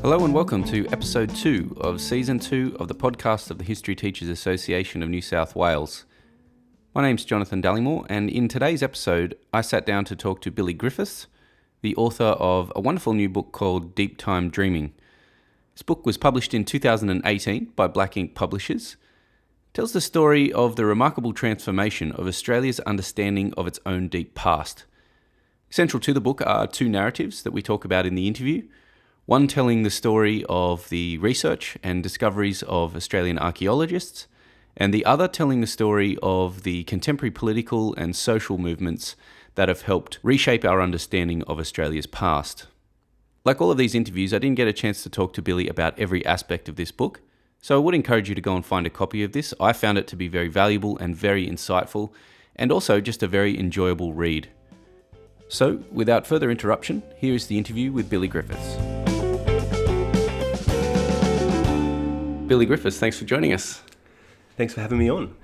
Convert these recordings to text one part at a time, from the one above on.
Hello and welcome to episode 2 of season 2 of the podcast of the History Teachers Association of New South Wales. My name's Jonathan Dallymore, and in today's episode I sat down to talk to Billy Griffiths, the author of a wonderful new book called Deep Time Dreaming. This book was published in 2018 by Black Ink Publishers. It tells the story of the remarkable transformation of Australia's understanding of its own deep past. Central to the book are two narratives that we talk about in the interview. One telling the story of the research and discoveries of Australian archaeologists, and the other telling the story of the contemporary political and social movements that have helped reshape our understanding of Australia's past. Like all of these interviews, I didn't get a chance to talk to Billy about every aspect of this book, so I would encourage you to go and find a copy of this. I found it to be very valuable and very insightful, and also just a very enjoyable read. So, without further interruption, here is the interview with Billy Griffiths. Billy Griffiths, thanks for joining us. Thanks for having me on.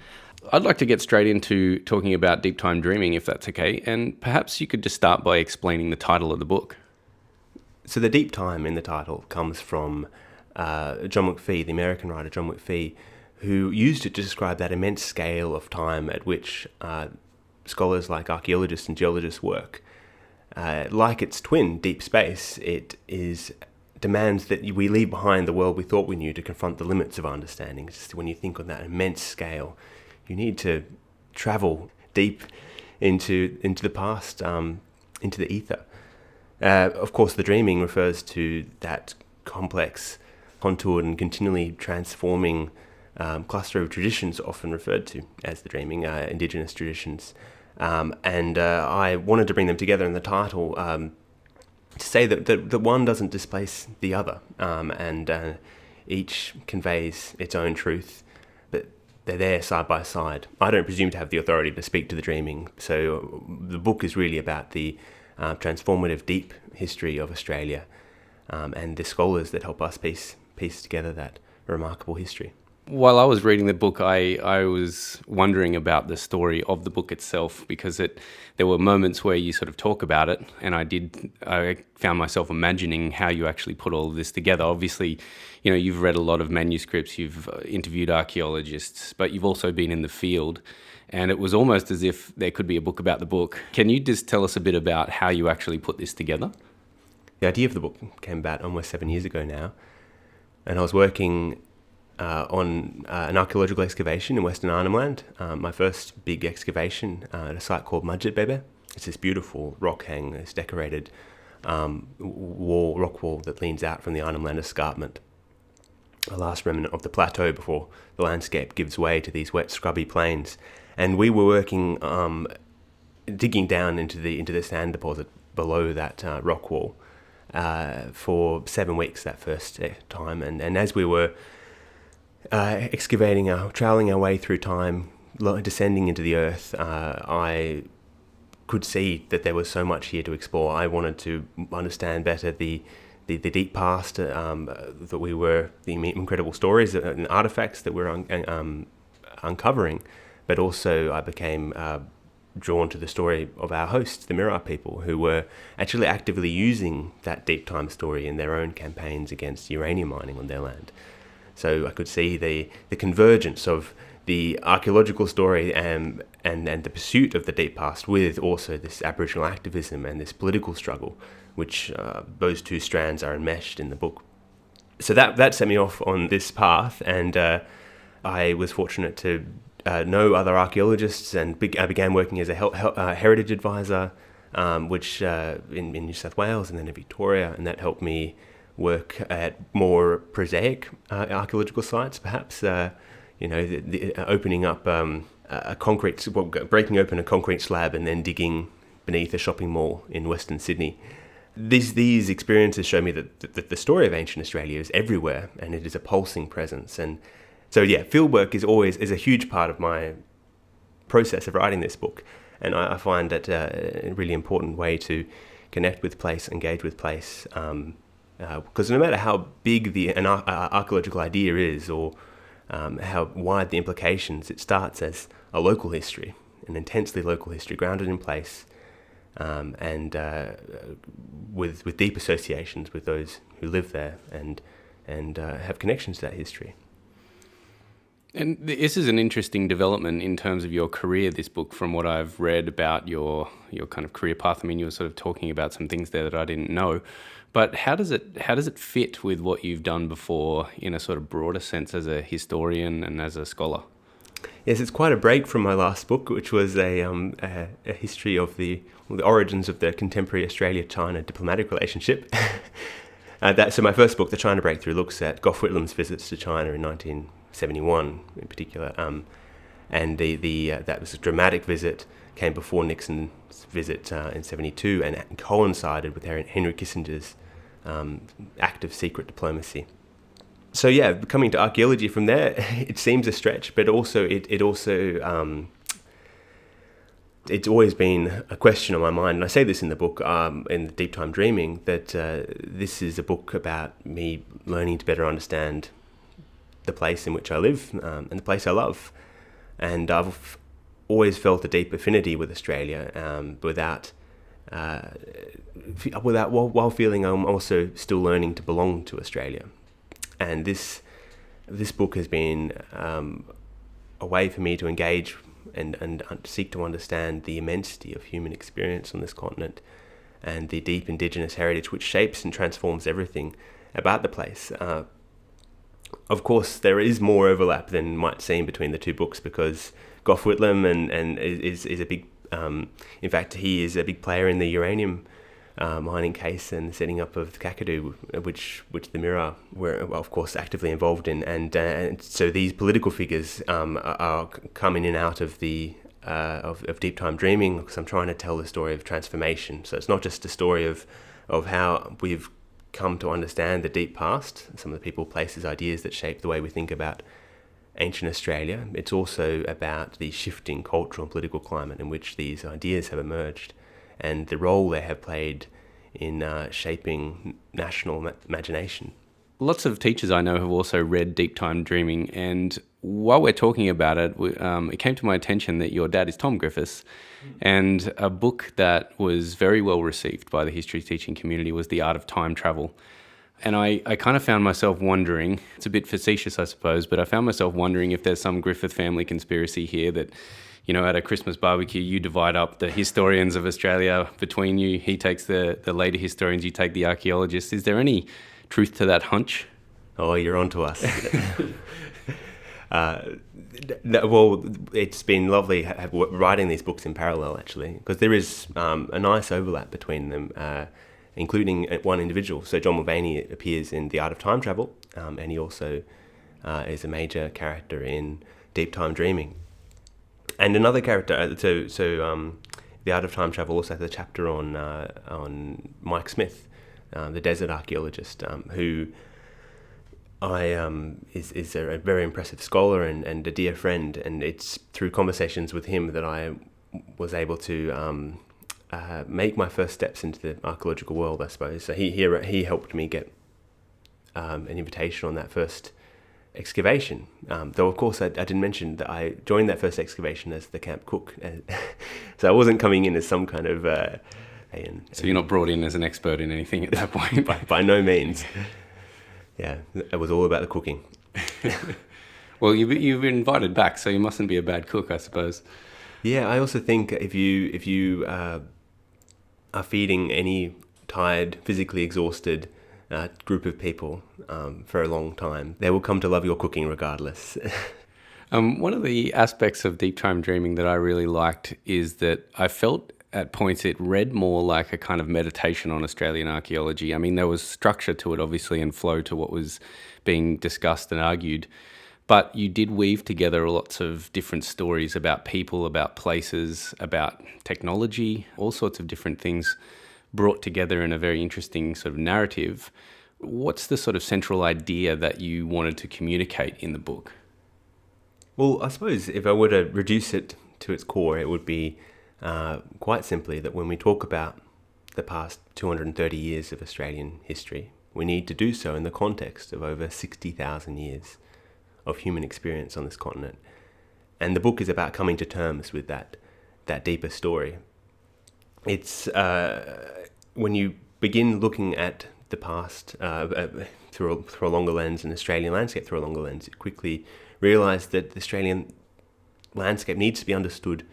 I'd like to get straight into talking about deep time dreaming, if that's okay, and perhaps you could just start by explaining the title of the book. So the deep time in the title comes from John McPhee, the American writer John McPhee, who used it to describe that immense scale of time at which scholars like archaeologists and geologists work. Like its twin, deep space, it demands that we leave behind the world we thought we knew to confront the limits of our understanding. Just when you think on that immense scale, you need to travel deep into the past, into the ether. Of course, the dreaming refers to that complex, contoured and continually transforming cluster of traditions often referred to as the dreaming, indigenous traditions. And I wanted to bring them together in the title to say that one doesn't displace the other, and each conveys its own truth, but they're there side by side. I don't presume to have the authority to speak to the dreaming, so the book is really about the transformative deep history of Australia and the scholars that help us piece together that remarkable history. While I was reading the book, I was wondering about the story of the book itself, because there were moments where you sort of talk about it, and I found myself imagining how you actually put all of this together. Obviously, you know, you've read a lot of manuscripts, you've interviewed archaeologists, but you've also been in the field, and it was almost as if there could be a book about the book. Can you just tell us a bit about how you actually put this together? The idea of the book came about almost 7 years ago now, and I was working on an archaeological excavation in Western Arnhem Land, my first big excavation at a site called Mudjed. It's this beautiful rock hang, this decorated rock wall that leans out from the Arnhem Land escarpment, a last remnant of the plateau before the landscape gives way to these wet, scrubby plains. And we were working, digging down into the sand deposit below that rock wall for 7 weeks that first time. And as we were excavating, troweling our way through time, descending into the earth, I could see that there was so much here to explore. I wanted to understand better the deep past, that we were, the incredible stories and artifacts that we're uncovering, but also I became drawn to the story of our hosts, the Mirarr people, who were actually actively using that deep time story in their own campaigns against uranium mining on their land. So I could see the convergence of the archaeological story and the pursuit of the deep past with also this Aboriginal activism and this political struggle, which those two strands are enmeshed in the book. So that set me off on this path, and I was fortunate to know other archaeologists, and I began working as a heritage advisor, which in New South Wales and then in Victoria, and that helped me work at more prosaic archaeological sites, perhaps, the opening up breaking open a concrete slab and then digging beneath a shopping mall in Western Sydney. These experiences show me that the story of ancient Australia is everywhere, and it is a pulsing presence. And so, fieldwork is a huge part of my process of writing this book, and I find that a really important way to connect with place, engage with place. Because no matter how big an archaeological idea is, or how wide the implications, it starts as a local history. an intensely local history, grounded in place, and with deep associations with those who live there and have connections to that history. And this is an interesting development in terms of your career, this book, from what I've read about your kind of career path. I mean, you were sort of talking about some things there that I didn't know. But how does it fit with what you've done before in a sort of broader sense as a historian and as a scholar? Yes, it's quite a break from my last book, which was a history of the origins of the contemporary Australia-China diplomatic relationship. So my first book, The China Breakthrough, looks at Gough Whitlam's visits to China in 1971 in particular, and that was a dramatic visit, came before Nixon's visit in 72 and coincided with Henry Kissinger's active secret diplomacy. So yeah, coming to archaeology from there, it seems a stretch, but also it's always been a question on my mind, and I say this in the book, in Deep Time Dreaming, that this is a book about me learning to better understand the place in which I live and the place I love. And I've always felt a deep affinity with Australia, while feeling I'm also still learning to belong to Australia. And this book has been a way for me to engage and seek to understand the immensity of human experience on this continent and the deep indigenous heritage which shapes and transforms everything about the place. Of course, there is more overlap than might seem between the two books, because Gough Whitlam and is a big, in fact, he is a big player in the uranium mining case and setting up of Kakadu, which the Mirror were, well, of course, actively involved in, and so these political figures are coming in and out of the of Deep Time Dreaming, because I'm trying to tell the story of transformation. So it's not just a story of how we've come to understand the deep past, some of the people, places, ideas that shape the way we think about ancient Australia. It's also about the shifting cultural and political climate in which these ideas have emerged, and the role they have played in shaping national imagination. Lots of teachers I know have also read Deep Time Dreaming, and while we're talking about it, it came to my attention that your dad is Tom Griffiths, and a book that was very well received by the history teaching community was The Art of Time Travel. And I kind of found myself wondering, it's a bit facetious I suppose, but I found myself wondering if there's some Griffith family conspiracy here that, you know, at a Christmas barbecue, you divide up the historians of Australia between you. He takes the later historians, you take the archaeologists. Is there any truth to that hunch? Oh, you're on to us. Well, it's been lovely writing these books in parallel, actually, because there is a nice overlap between them, including one individual. So John Mulvaney appears in The Art of Time Travel, and he also is a major character in Deep Time Dreaming. And another character, The Art of Time Travel also has a chapter on Mike Smith, the desert archaeologist, who is a very impressive scholar and a dear friend, and it's through conversations with him that I was able to make my first steps into the archaeological world, I suppose. So he helped me get an invitation on that first excavation, though of course I didn't mention that I joined that first excavation as the camp cook, so I wasn't coming in as some kind of so you're not brought in as an expert in anything at that point? by no means. Yeah, it was all about the cooking. Well, you've been invited back, so you mustn't be a bad cook, I suppose. Yeah, I also think if you are feeding any tired, physically exhausted group of people for a long time, they will come to love your cooking regardless. One of the aspects of Deep Time Dreaming that I really liked is that I felt at points it read more like a kind of meditation on Australian archaeology. I mean, there was structure to it, obviously, and flow to what was being discussed and argued. But you did weave together lots of different stories about people, about places, about technology, all sorts of different things brought together in a very interesting sort of narrative. What's the sort of central idea that you wanted to communicate in the book? Well, I suppose if I were to reduce it to its core, it would be quite simply that when we talk about the past 230 years of Australian history, we need to do so in the context of over 60,000 years of human experience on this continent. And the book is about coming to terms with that that deeper story. It's when you begin looking at the past through a longer lens, an Australian landscape through a longer lens, you quickly realise that the Australian landscape needs to be understood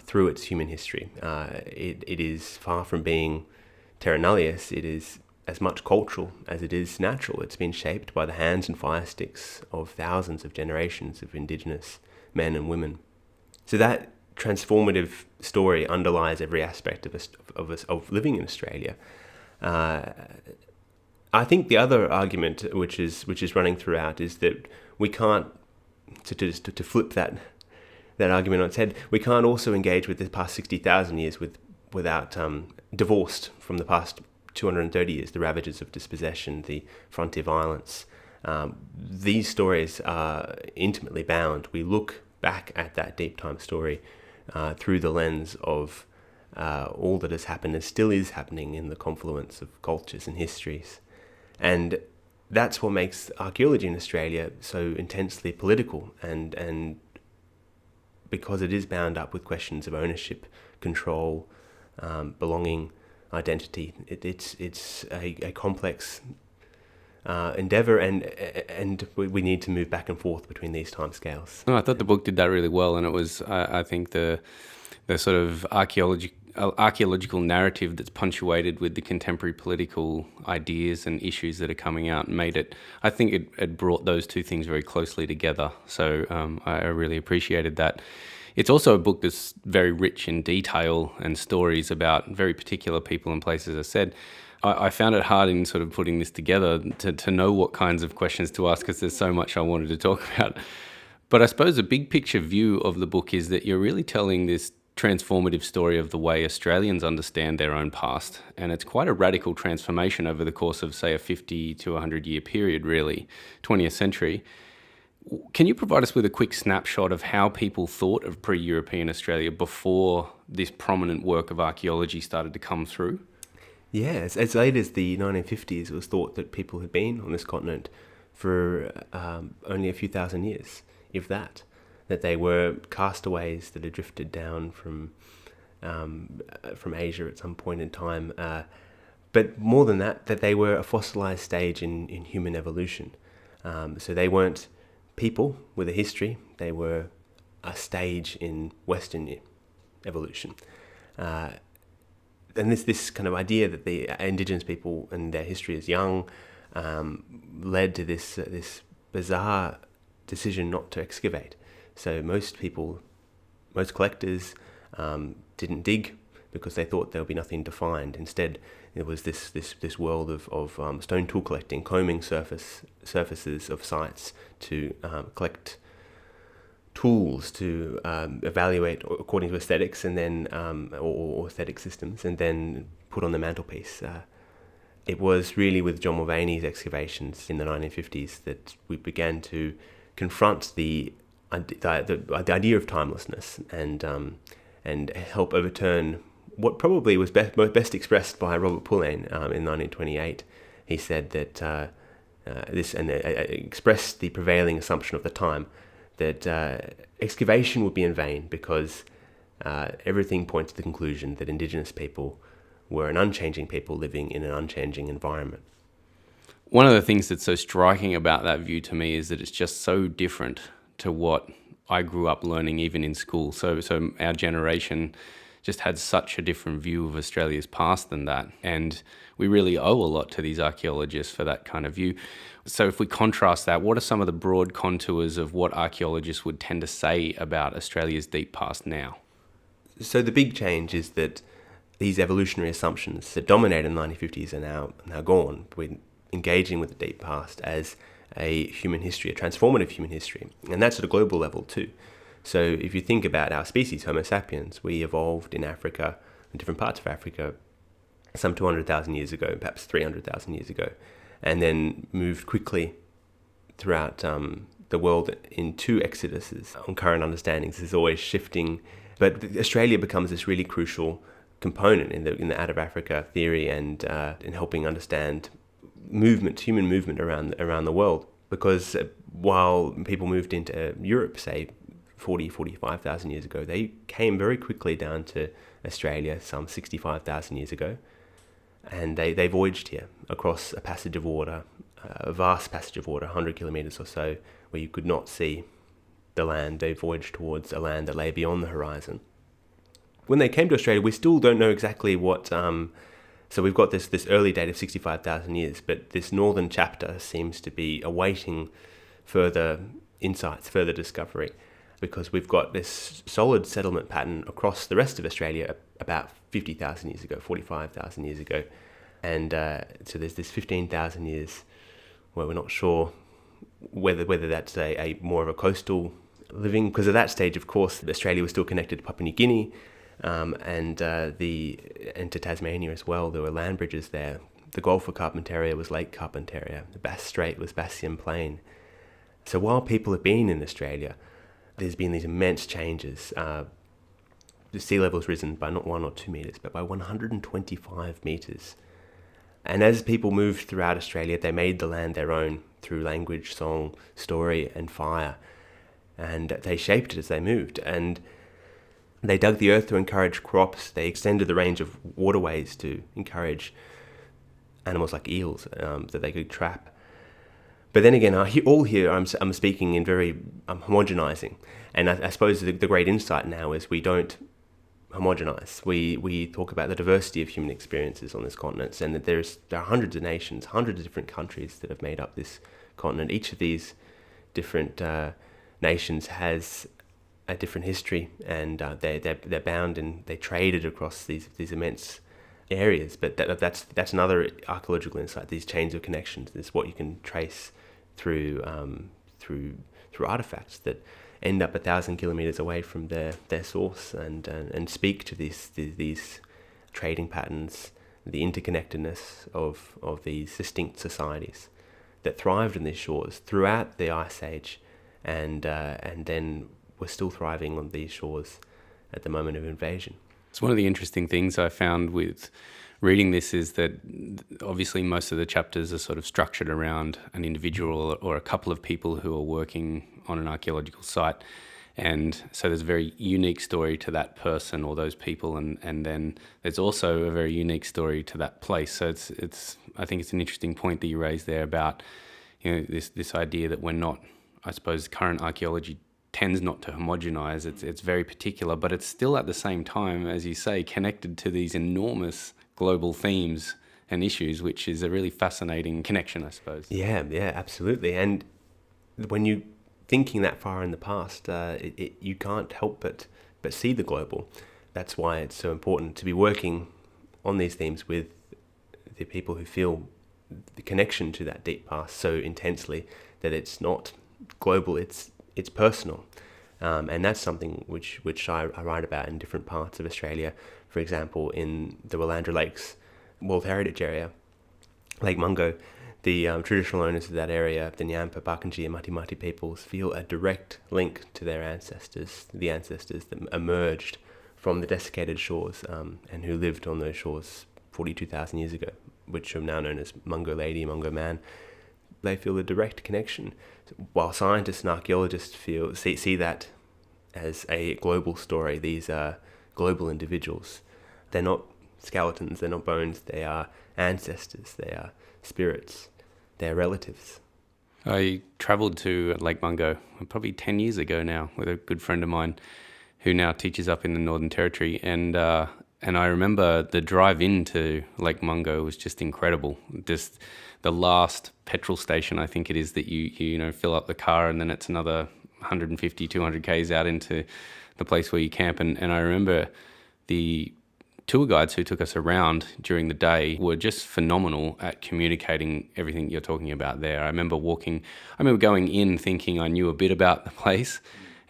through its human history. It is far from being terra nullius. It is as much cultural as it is natural. It's been shaped by the hands and fire sticks of thousands of generations of Indigenous men and women. So that transformative story underlies every aspect of living in Australia. I think the other argument, which is running throughout, is that we can't, to flip that argument on its head, we can't also engage with the past 60,000 years without divorced from the past 230 years, the ravages of dispossession, the frontier violence. These stories are intimately bound. We look back at that deep time story through the lens of all that has happened and still is happening in the confluence of cultures and histories. And that's what makes archaeology in Australia so intensely political, and because it is bound up with questions of ownership, control, belonging, identity. It's a complex endeavour, and we need to move back and forth between these timescales. No, I thought the book did that really well, and it was, I think, the sort of archaeological narrative that's punctuated with the contemporary political ideas and issues that are coming out made it. I think it brought those two things very closely together. So I really appreciated that. It's also a book that's very rich in detail and stories about very particular people and places. As I said, I found it hard in sort of putting this together to know what kinds of questions to ask, because there's so much I wanted to talk about. But I suppose a big picture view of the book is that you're really telling this transformative story of the way Australians understand their own past. And it's quite a radical transformation over the course of, say, a 50 to 100 year period, really, 20th century. Can you provide us with a quick snapshot of how people thought of pre-European Australia before this prominent work of archaeology started to come through? Yes, as late as the 1950s, it was thought that people had been on this continent for only a few thousand years, if that they were castaways that had drifted down from Asia at some point in time. But more than that they were a fossilized stage in human evolution. So they weren't people with a history, they were a stage in Western evolution. And this kind of idea that the Indigenous people and their history is young led to this bizarre decision not to excavate. So most collectors didn't dig because they thought there would be nothing to find. Instead, it was this world of stone tool collecting, combing surfaces of sites to collect tools to evaluate according to aesthetics, and then or aesthetic systems, and then put on the mantelpiece. It was really with John Mulvaney's excavations in the 1950s that we began to confront the idea of timelessness and help overturn what probably was best expressed by Robert Pulleine in 1928. He said that expressed the prevailing assumption of the time that excavation would be in vain because everything points to the conclusion that Indigenous people were an unchanging people living in an unchanging environment. One of the things that's so striking about that view to me is that it's just so different to what I grew up learning even in school. So our generation just had such a different view of Australia's past than that. And we really owe a lot to these archaeologists for that kind of view. So if we contrast that, what are some of the broad contours of what archaeologists would tend to say about Australia's deep past now? So the big change is that these evolutionary assumptions that dominated in the 1950s are now gone. We're engaging with the deep past as a human history, a transformative human history. And that's at a global level too. So if you think about our species, Homo sapiens, we evolved in Africa, in different parts of Africa, some 200,000 years ago, perhaps 300,000 years ago, and then moved quickly throughout the world in two exoduses. On current understandings, this is always shifting, but Australia becomes this really crucial component in the out of Africa theory and in helping understand human movement around the world. Because while people moved into Europe, say 45,000 years ago. They came very quickly down to Australia some 65,000 years ago, and they voyaged here across a passage of water, a vast passage of water, 100 kilometres or so, where you could not see the land. They voyaged towards a land that lay beyond the horizon. When they came to Australia, we still don't know exactly what... So we've got this early date of 65,000 years, but this northern chapter seems to be awaiting further insights, further discovery, because we've got this solid settlement pattern across the rest of Australia about 50,000 years ago, 45,000 years ago. And so there's this 15,000 years where we're not sure whether that's a more of a coastal living, because at that stage, of course, Australia was still connected to Papua New Guinea, and to Tasmania as well. There were land bridges there. The Gulf of Carpentaria was Lake Carpentaria. The Bass Strait was Bassian Plain. So while people have been in Australia, there's been these immense changes. The sea level's risen by not 1 or 2 metres, but by 125 metres. And as people moved throughout Australia, they made the land their own through language, song, story, and fire. And they shaped it as they moved. And they dug the earth to encourage crops. They extended the range of waterways to encourage animals like eels that they could trap. But then again, I'm speaking in I'm homogenizing. And I suppose the great insight now is we don't homogenize. We talk about the diversity of human experiences on this continent, and that there are hundreds of nations, hundreds of different countries that have made up this continent. Each of these different nations has a different history, and they're bound and they traded across these immense areas. But that's another archaeological insight. These chains of connections is what you can trace through artifacts that end up 1,000 kilometers away from their source, and speak to these trading patterns, the interconnectedness of these distinct societies that thrived on these shores throughout the Ice Age, and then were still thriving on these shores at the moment of invasion. It's one of the interesting things I found with reading this is that obviously most of the chapters are sort of structured around an individual or a couple of people who are working on an archaeological site. And so there's a very unique story to that person or those people, and then there's also a very unique story to that place. So I think it's an interesting point that you raised there about, this idea that we're not, I suppose, current archaeology tends not to homogenize. It's very particular, but it's still at the same time, as you say, connected to these enormous global themes and issues, which is a really fascinating connection, I suppose. Yeah, absolutely. And when you thinking that far in the past, you can't help but see the global. That's why it's so important to be working on these themes with the people who feel the connection to that deep past so intensely that it's not global, it's personal. And that's something which I write about in different parts of Australia. For example, in the Willandra Lakes World Heritage Area, Lake Mungo, the traditional owners of that area, the Nyampa, Barkindji and Mati Mati peoples, feel a direct link to their ancestors, the ancestors that emerged from the desiccated shores and who lived on those shores 42,000 years ago, which are now known as Mungo Lady, Mungo Man. They feel a direct connection, while scientists and archaeologists see that as a global story. These are global individuals. They're not skeletons, they're not bones, they are ancestors, they are spirits, they're relatives. I travelled to Lake Mungo probably 10 years ago now with a good friend of mine who now teaches up in the Northern Territory, and I remember the drive into Lake Mungo was just incredible. Just the last petrol station, I think it is, that you fill up the car, and then it's another 150, 200 k's out into the place where you camp. And I remember the tour guides who took us around during the day were just phenomenal at communicating everything you're talking about there. I remember going in thinking I knew a bit about the place,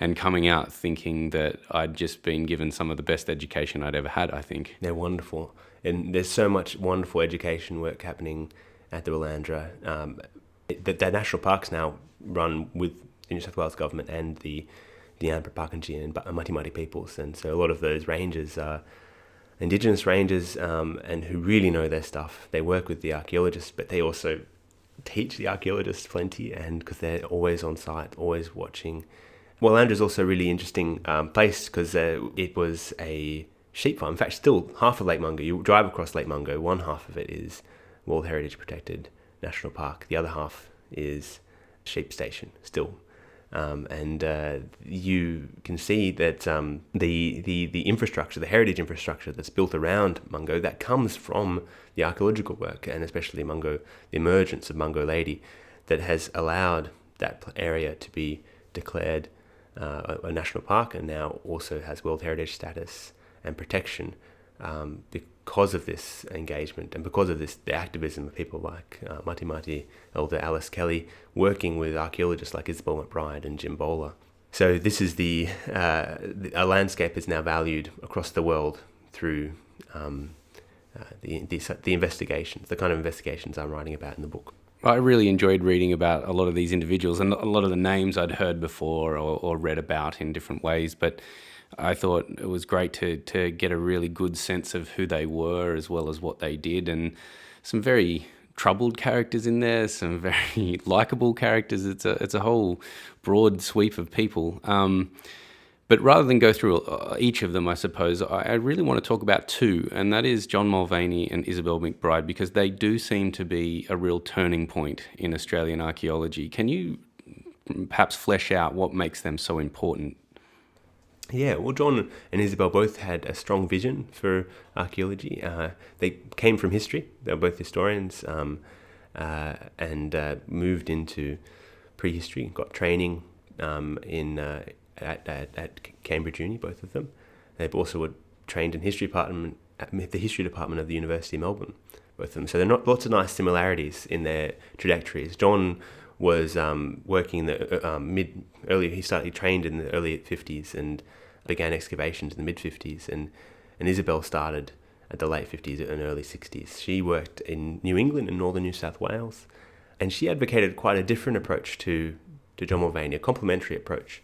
and coming out thinking that I'd just been given some of the best education I'd ever had, I think. They're wonderful. And there's so much wonderful education work happening at the Willandra. The national parks now run with the New South Wales government and the Nyampa, Barkindji and Mati Mati peoples. And so a lot of those rangers are Indigenous rangers and who really know their stuff. They work with the archaeologists, but they also teach the archaeologists plenty, and because they're always on site, always watching Wallandra's is also a really interesting place because it was a sheep farm. In fact, still half of Lake Mungo. You drive across Lake Mungo, one half of it is World Heritage Protected National Park. The other half is sheep station still. And you can see that the infrastructure, the heritage infrastructure that's built around Mungo, that comes from the archaeological work, and especially Mungo, the emergence of Mungo Lady, that has allowed that area to be declared a national park, and now also has World Heritage status and protection because of this engagement and because of the activism of people like Mati Elder Alice Kelly, working with archaeologists like Isabel McBride and Jim Bowler. So this is a landscape is now valued across the world through the investigations, the kind of investigations I'm writing about in the book. I really enjoyed reading about a lot of these individuals, and a lot of the names I'd heard before or read about in different ways, but I thought it was great to get a really good sense of who they were as well as what they did, and some very troubled characters in there, some very likable characters. It's a whole broad sweep of people. But rather than go through each of them, I suppose, I really want to talk about two, and that is John Mulvaney and Isabel McBride, because they do seem to be a real turning point in Australian archaeology. Can you perhaps flesh out what makes them so important? Yeah, well, John and Isabel both had a strong vision for archaeology. They came from history. They were both historians and moved into prehistory, got training at Cambridge Uni, both of them. They also were trained in history department at the history department of the University of Melbourne, both of them. So there are lots of nice similarities in their trajectories. John was working in the he trained in the early 50s and began excavations in the mid 50s, and Isabel started at the late 50s and early 60s. She worked in New England and northern New South Wales, and she advocated quite a different approach to John Mulvaney, a complementary approach,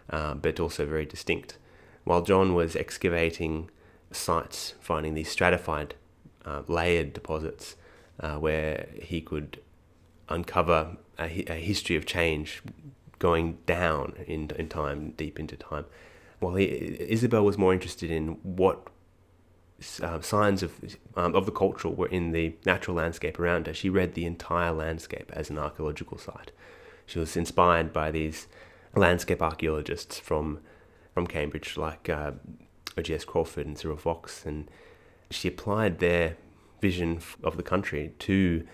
but also very distinct. While John was excavating sites, finding these stratified, layered deposits where he could uncover a history of change going down in time, deep into time, while Isabel was more interested in what signs of the cultural were in the natural landscape around her. She read the entire landscape as an archaeological site. She was inspired by these landscape archaeologists from Cambridge, like Jess Crawford and Cyril, and she applied their vision of the country to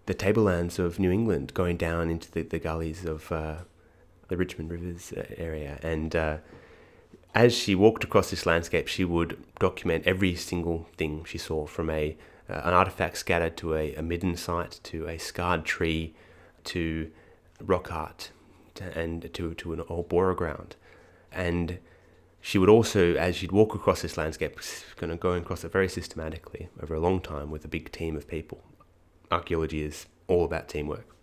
the tablelands of New England, going down into the gullies of the Richmond Rivers area. And as she walked across this landscape, she would document every single thing she saw, from an artifact scattered to a midden site, to a scarred tree, to rock art, and to an old bora ground. And she would also, as she'd walk across this landscape, kind of going across it very systematically over a long time with a big team of people. Archaeology is all about teamwork.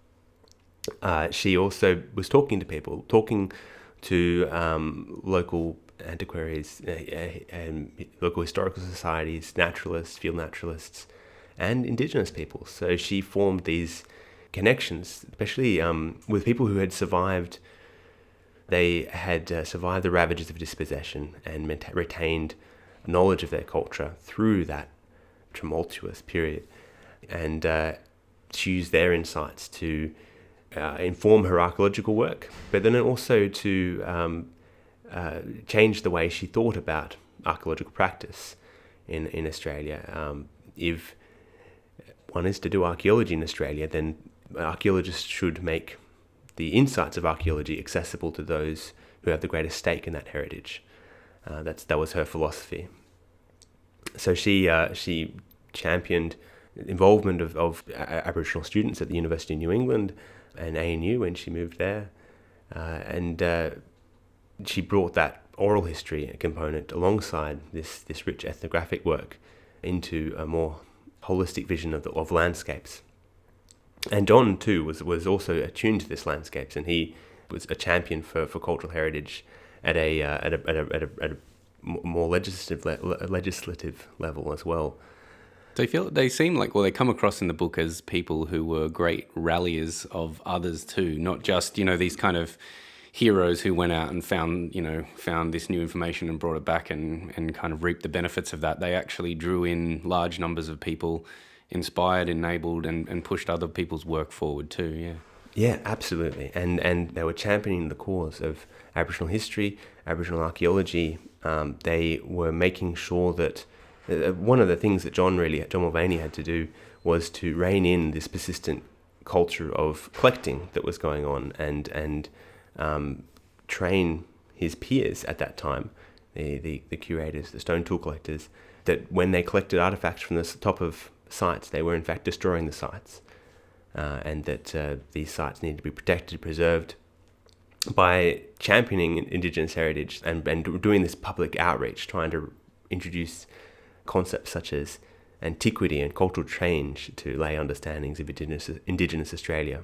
She also was talking to people, talking to local antiquaries, local historical societies, naturalists, field naturalists, and Indigenous people. So she formed these connections, especially with people who had survived. They had survived the ravages of dispossession and retained knowledge of their culture through that tumultuous period. And she used their insights to inform her archaeological work, but then also to change the way she thought about archaeological practice in Australia. If one is to do archaeology in Australia, then archaeologists should make the insights of archaeology accessible to those who have the greatest stake in that heritage. That was her philosophy. So she championed involvement of Aboriginal students at the University of New England and ANU when she moved there, and she brought that oral history component alongside this rich ethnographic work into a more holistic vision of landscapes. And John too was also attuned to this landscapes, and he was a champion for cultural heritage at a more legislative level as well. They seem like, well, they come across in the book as people who were great ralliers of others too, not just, these kind of heroes who went out and found this new information and brought it back and kind of reaped the benefits of that. They actually drew in large numbers of people, inspired, enabled, and pushed other people's work forward too. Yeah. Yeah, absolutely. And they were championing the cause of Aboriginal history, Aboriginal archaeology. They were making sure that one of the things that John Mulvaney had to do was to rein in this persistent culture of collecting that was going on and train his peers at that time, the curators, the stone tool collectors, that when they collected artifacts from the top of sites, they were in fact destroying the sites, and that these sites needed to be protected, preserved. By championing Indigenous heritage and doing this public outreach, trying to introduce concepts such as antiquity and cultural change to lay understandings of Indigenous Australia,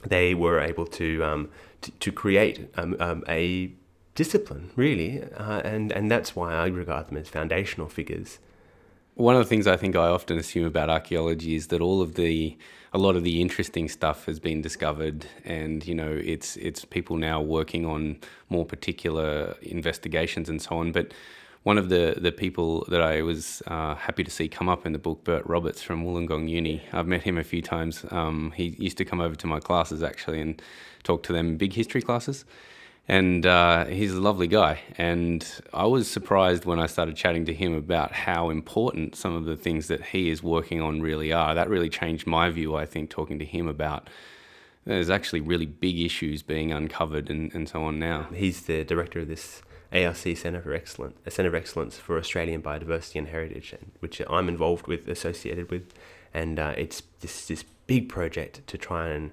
they were able to create a discipline, really, and that's why I regard them as foundational figures. One of the things I think I often assume about archaeology is that a lot of the interesting stuff has been discovered, and it's people now working on more particular investigations and so on. But one of the people that I was happy to see come up in the book, Bert Roberts from Wollongong Uni, I've met him a few times. He used to come over to my classes actually and talk to them in big history classes. And he's a lovely guy. And I was surprised when I started chatting to him about how important some of the things that he is working on really are. That really changed my view, I think, talking to him about there's actually really big issues being uncovered and so on now. He's the director of this ARC Centre for Excellence, a Centre of Excellence for Australian Biodiversity and Heritage, which I'm involved with, associated with. And it's this big project to try and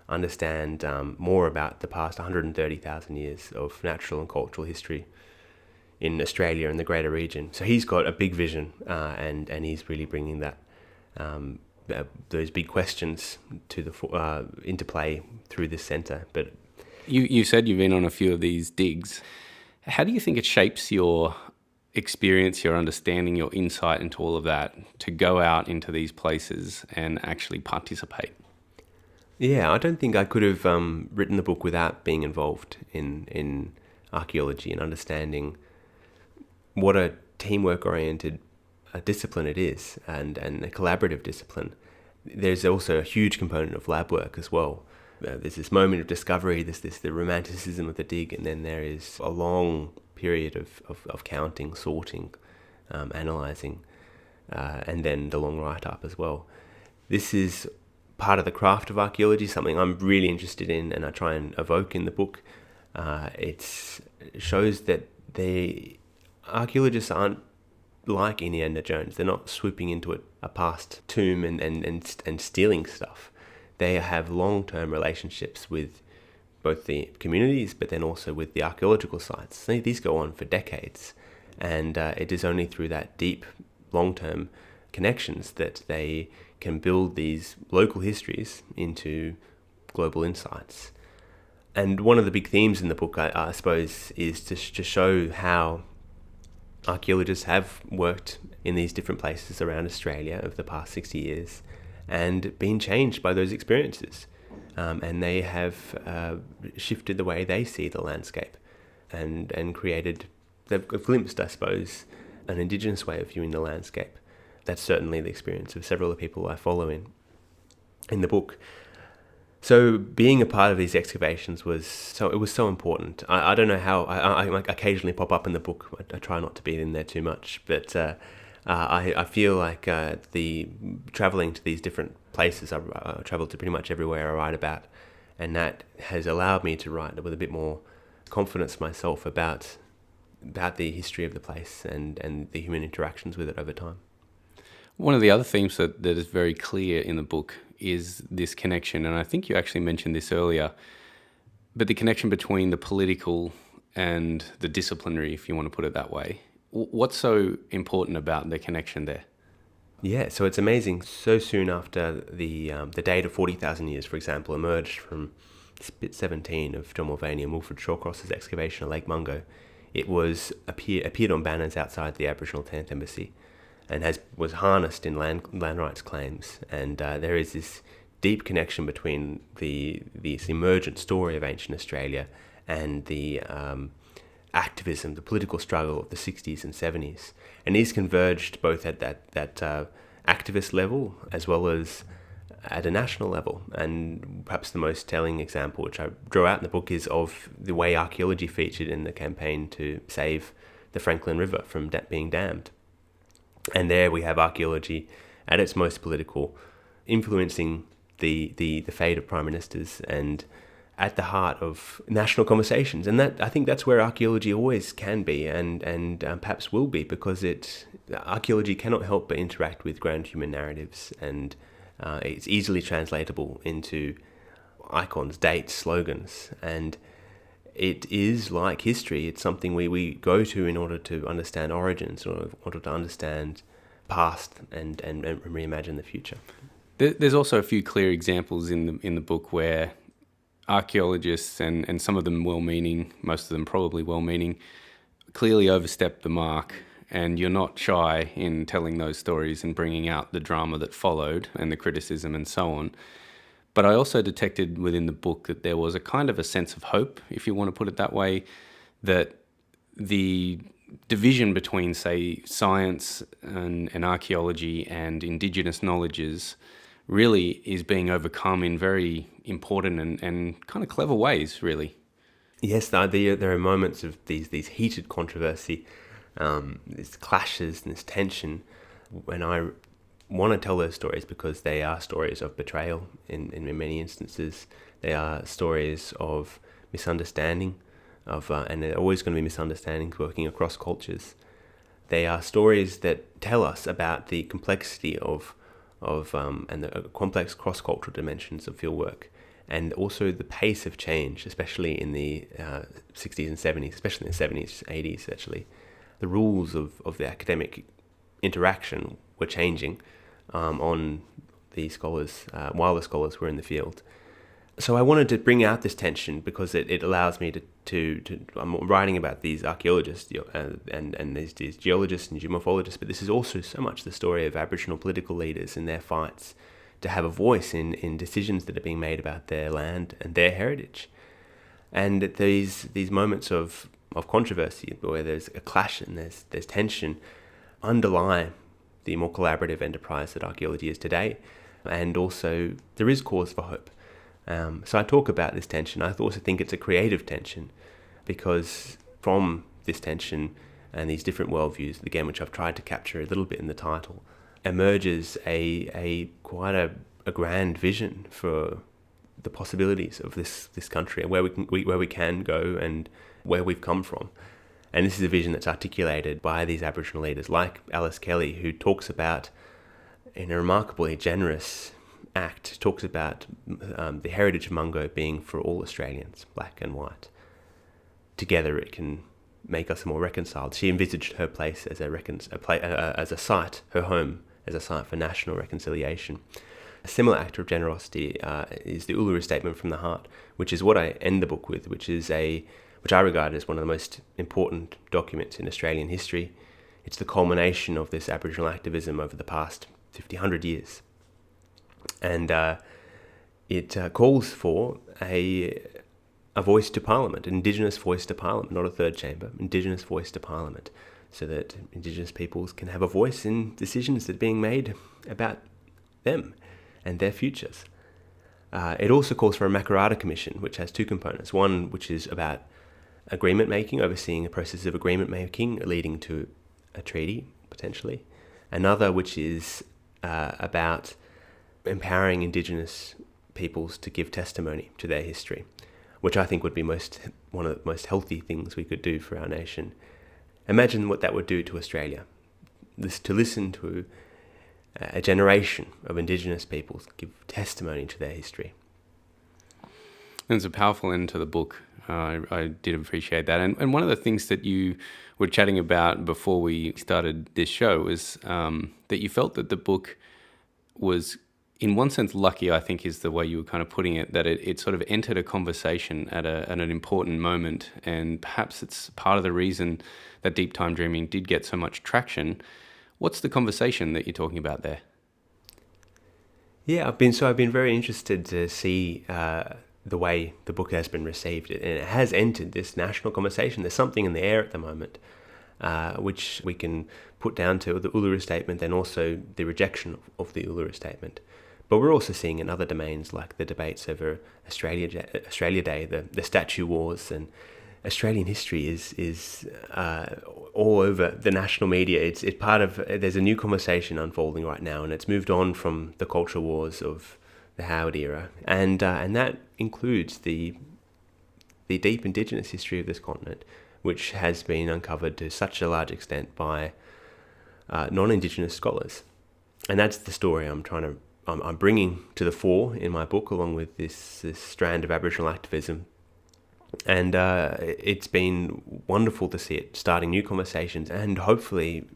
understand more about the past 130,000 years of natural and cultural history in Australia and the greater region. So he's got a big vision, and he's really bringing that those big questions to the into play through this centre. But you said you've been on a few of these digs. How do you think it shapes your experience, your understanding, your insight into all of that to go out into these places and actually participate? Yeah, I don't think I could have written the book without being involved in archaeology and understanding what a teamwork-oriented discipline it is, and a collaborative discipline. There's also a huge component of lab work as well. There's this moment of discovery, the romanticism of the dig, and then there is a long period of counting, sorting, analysing, and then the long write-up as well. This is part of the craft of archaeology, something I'm really interested in and I try and evoke in the book. It shows that the archaeologists aren't like Indiana Jones. They're not swooping into a past tomb and stealing stuff. They have long-term relationships with both the communities but then also with the archaeological sites. These go on for decades, and it is only through that deep long-term connections that they can build these local histories into global insights. And one of the big themes in the book, I suppose, is to show how archaeologists have worked in these different places around Australia over the past 60 years and been changed by those experiences. And they have shifted the way they see the landscape and they've glimpsed, I suppose, an Indigenous way of viewing the landscape. That's certainly the experience of several of the people I follow in the book. So being a part of these excavations was so important. I don't know how, I occasionally pop up in the book. I try not to be in there too much, but I feel like the travelling to these different places, I travel to pretty much everywhere I write about, and that has allowed me to write with a bit more confidence myself about the history of the place and the human interactions with it over time. One of the other themes that is very clear in the book is this connection, and I think you actually mentioned this earlier, but the connection between the political and the disciplinary, if you want to put it that way. What's so important about the connection there? Yeah, so it's amazing. So soon after the date of 40,000 years, for example, emerged from Spit 17 of John Mulvaney and Wilfred Shawcross's excavation at Lake Mungo, it appeared on banners outside the Aboriginal 10th Embassy and was harnessed in land rights claims. And there is this deep connection between this emergent story of ancient Australia and the activism, the political struggle of the 60s and 70s. And these converged both at that activist level as well as at a national level. And perhaps the most telling example, which I draw out in the book, is of the way archaeology featured in the campaign to save the Franklin River from being dammed. And there we have archaeology at its most political, influencing the fate of prime ministers and at the heart of national conversations. And that, I think that's where archaeology always can be and perhaps will be, because archaeology cannot help but interact with grand human narratives, and it's easily translatable into icons, dates, slogans, and it is like history. It's something we go to in order to understand origins, or in order to understand past and reimagine the future. There's also a few clear examples in the book where archaeologists, and some of them well-meaning, most of them probably well-meaning, clearly overstep the mark, and you're not shy in telling those stories and bringing out the drama that followed and the criticism and so on. But I also detected within the book that there was a kind of a sense of hope, if you want to put it that way, that the division between, say, science and archaeology and Indigenous knowledges really is being overcome in very important and kind of clever ways, really. Yes, there are moments of these heated controversy, these clashes and this tension, when I want to tell those stories, because they are stories of betrayal in many instances. They are stories of misunderstanding, and there are always going to be misunderstandings working across cultures. They are stories that tell us about the complexity of and the complex cross-cultural dimensions of fieldwork, and also the pace of change, especially in the 60s and 70s, especially in the 70s, 80s actually. The rules of the academic interaction were changing on the scholars, while the scholars were in the field. So I wanted to bring out this tension because it allows me to I'm writing about these archaeologists and these geologists and geomorphologists, but this is also so much the story of Aboriginal political leaders and their fights to have a voice in decisions that are being made about their land and their heritage. And these moments of controversy, where there's a clash and there's tension, underlie the more collaborative enterprise that archaeology is today. And also there is cause for hope. So I talk about this tension. I also think it's a creative tension, because from this tension and these different worldviews, again, which I've tried to capture a little bit in the title, emerges a quite a grand vision for the possibilities of this country and where we can go and where we've come from. And this is a vision that's articulated by these Aboriginal leaders like Alice Kelly, who talks about, in a remarkably generous act, talks about the heritage of Mungo being for all Australians, black and white. Together it can make us more reconciled. She envisaged her place as a site, her home as a site for national reconciliation. A similar act of generosity is the Uluru Statement from the Heart, which is what I end the book with, which I regard as one of the most important documents in Australian history. It's the culmination of this Aboriginal activism over the past 100 years. And it calls for a voice to Parliament, an Indigenous voice to Parliament, not a third chamber, Indigenous voice to Parliament, so that Indigenous peoples can have a voice in decisions that are being made about them and their futures. It also calls for a Makarrata Commission, which has two components. One, which is about agreement making, overseeing a process of agreement making leading to a treaty, potentially. Another, which is about empowering Indigenous peoples to give testimony to their history, which I think would be one of the most healthy things we could do for our nation. Imagine what that would do to Australia. To listen to a generation of Indigenous peoples give testimony to their history. It's a powerful end to the book. I did appreciate that. And one of the things that you were chatting about before we started this show was that you felt that the book was, in one sense, lucky, I think is the way you were kind of putting it, that it sort of entered a conversation at an important moment. And perhaps it's part of the reason that deep time dreaming did get so much traction. What's the conversation that you're talking about there? Yeah, I've been very interested to see the way the book has been received, and it has entered this national conversation. There's something in the air at the moment, which we can put down to the Uluru Statement and also the rejection of the Uluru Statement. But we're also seeing in other domains like the debates over Australia Day, the statue wars, and Australian history is all over the national media. It's part of. There's a new conversation unfolding right now, and it's moved on from the culture wars of the Howard era, and that includes the deep Indigenous history of this continent, which has been uncovered to such a large extent by non-Indigenous scholars, and that's the story I'm bringing to the fore in my book, along with this strand of Aboriginal activism. And it's been wonderful to see it starting new conversations, and hopefully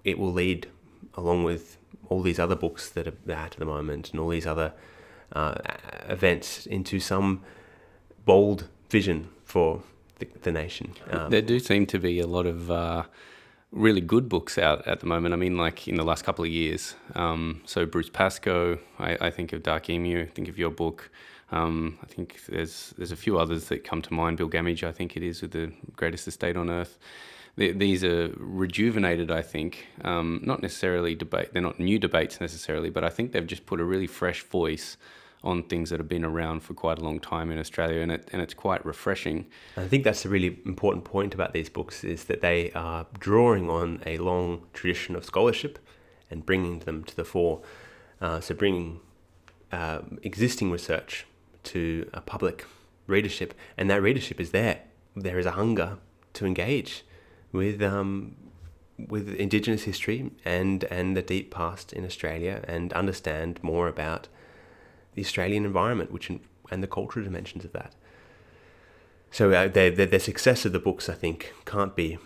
it will lead, along with all these other books that are out at the moment and all these other events, into some bold vision for the nation. There do seem to be a lot of really good books out at the moment. I mean, like in the last couple of years. So Bruce Pascoe, I think of Dark Emu, I think of your book. I think there's a few others that come to mind. Bill Gamage, I think it is, with The Greatest Estate on Earth. These are rejuvenated, I think. Not necessarily debate. They're not new debates necessarily, but I think they've just put a really fresh voice on things that have been around for quite a long time in Australia, and it's quite refreshing. I think that's a really important point about these books, is that they are drawing on a long tradition of scholarship and bringing them to the fore. So bringing existing research to a public readership, and that readership is there. There is a hunger to engage with Indigenous history and the deep past in Australia, and understand more about the Australian environment, and the cultural dimensions of that. So the success of the books, I think, can't be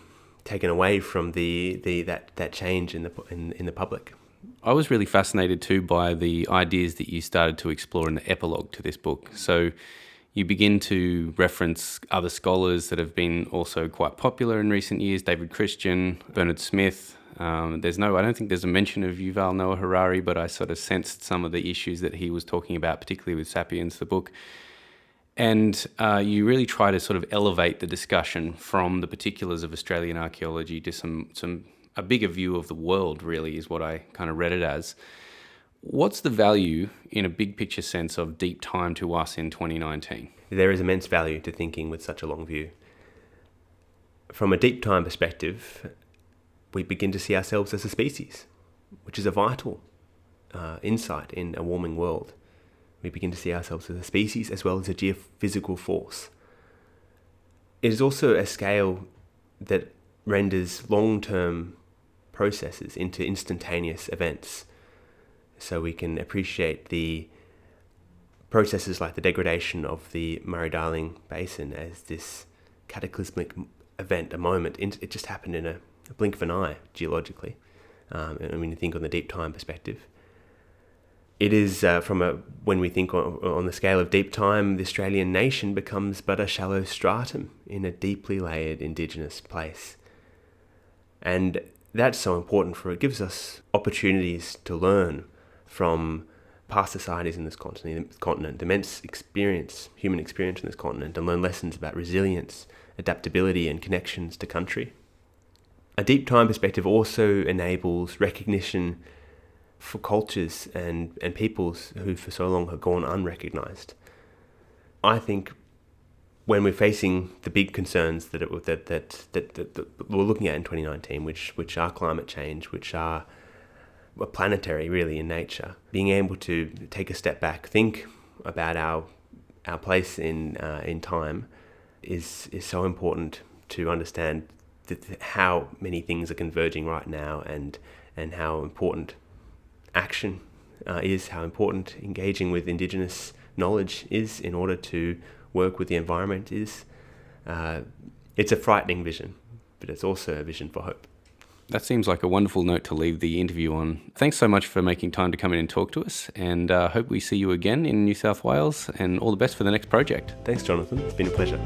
taken away from that change in the public. I was really fascinated too by the ideas that you started to explore in the epilogue to this book. So you begin to reference other scholars that have been also quite popular in recent years: David Christian, Bernard Smith. I don't think there's a mention of Yuval Noah Harari, but I sort of sensed some of the issues that he was talking about, particularly with Sapiens, the book. And you really try to sort of elevate the discussion from the particulars of Australian archaeology to a bigger view of the world, really, is what I kind of read it as. What's the value, in a big picture sense, of deep time to us in 2019? There is immense value to thinking with such a long view. From a deep time perspective, we begin to see ourselves as a species, which is a vital insight in a warming world. We begin to see ourselves as a species as well as a geophysical force. It is also a scale that renders long-term processes into instantaneous events. So we can appreciate the processes like the degradation of the Murray-Darling Basin as this cataclysmic event, a moment. It just happened in a blink of an eye, geologically. And when you think on the deep time perspective, it is when we think on the scale of deep time, the Australian nation becomes but a shallow stratum in a deeply layered Indigenous place. And that's so important, for it gives us opportunities to learn from past societies in this continent, immense experience, human experience in this continent, and learn lessons about resilience, adaptability, and connections to country. A deep time perspective also enables recognition for cultures and peoples who for so long have gone unrecognised. I think when we're facing the big concerns that we're looking at in 2019, which are climate change, which are planetary really in nature, being able to take a step back, think about our place in time is so important to understand how many things are converging right now, and how important action is, how important engaging with Indigenous knowledge is in order to work with the environment is. It's a frightening vision, but it's also a vision for hope. That seems like a wonderful note to leave the interview on. Thanks so much for making time to come in and talk to us, and hope we see you again in New South Wales, and all the best for the next project. Thanks, Jonathan. It's been a pleasure.